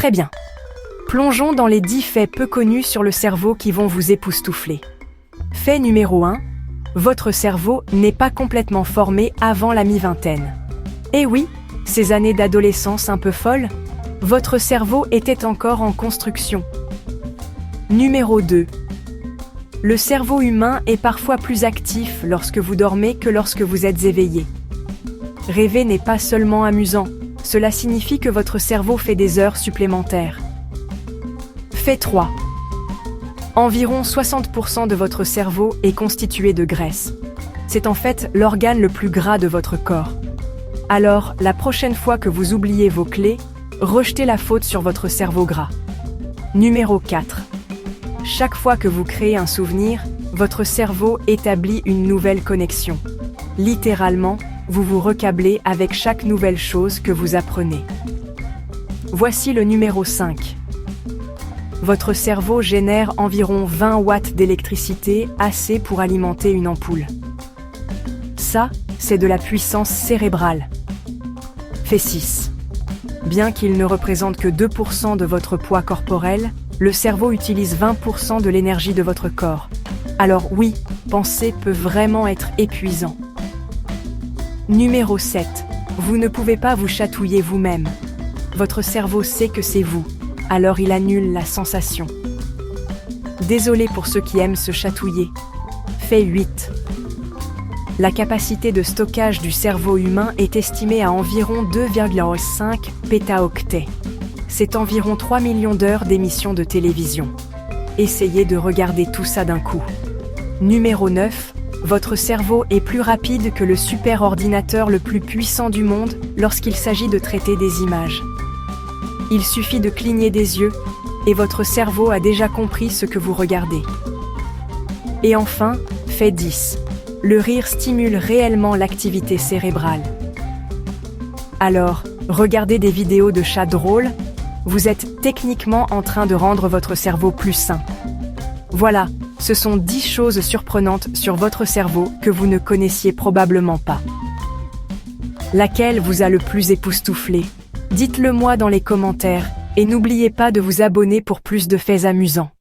Très bien. Plongeons dans les 10 faits peu connus sur le cerveau qui vont vous époustoufler. Fait numéro 1. Votre cerveau n'est pas complètement formé avant la mi-vingtaine. Eh oui, ces années d'adolescence un peu folles, votre cerveau était encore en construction. Numéro 2. Le cerveau humain est parfois plus actif lorsque vous dormez que lorsque vous êtes éveillé. Rêver n'est pas seulement amusant, cela signifie que votre cerveau fait des heures supplémentaires. Fait 3. Environ 60% de votre cerveau est constitué de graisse. C'est en fait l'organe le plus gras de votre corps. Alors, la prochaine fois que vous oubliez vos clés, rejetez la faute sur votre cerveau gras. Numéro 4. Chaque fois que vous créez un souvenir, votre cerveau établit une nouvelle connexion. Littéralement, vous vous recablez avec chaque nouvelle chose que vous apprenez. Voici le numéro 5. Votre cerveau génère environ 20 watts d'électricité, assez pour alimenter une ampoule. Ça, c'est de la puissance cérébrale. Fait 6. Bien qu'il ne représente que 2% de votre poids corporel, le cerveau utilise 20% de l'énergie de votre corps. Alors oui, penser peut vraiment être épuisant. Numéro 7. Vous ne pouvez pas vous chatouiller vous-même. Votre cerveau sait que c'est vous, alors il annule la sensation. Désolé pour ceux qui aiment se chatouiller. Fait 8. La capacité de stockage du cerveau humain est estimée à environ 2,5 pétaoctets. C'est environ 3 millions d'heures d'émissions de télévision. Essayez de regarder tout ça d'un coup. Numéro 9. Votre cerveau est plus rapide que le superordinateur le plus puissant du monde lorsqu'il s'agit de traiter des images. Il suffit de cligner des yeux et votre cerveau a déjà compris ce que vous regardez. Et enfin, fait 10. Le rire stimule réellement l'activité cérébrale. Alors, regardez des vidéos de chats drôles, vous êtes techniquement en train de rendre votre cerveau plus sain. Voilà, ce sont 10 choses surprenantes sur votre cerveau que vous ne connaissiez probablement pas. Laquelle vous a le plus époustouflé ? Dites-le moi dans les commentaires et n'oubliez pas de vous abonner pour plus de faits amusants.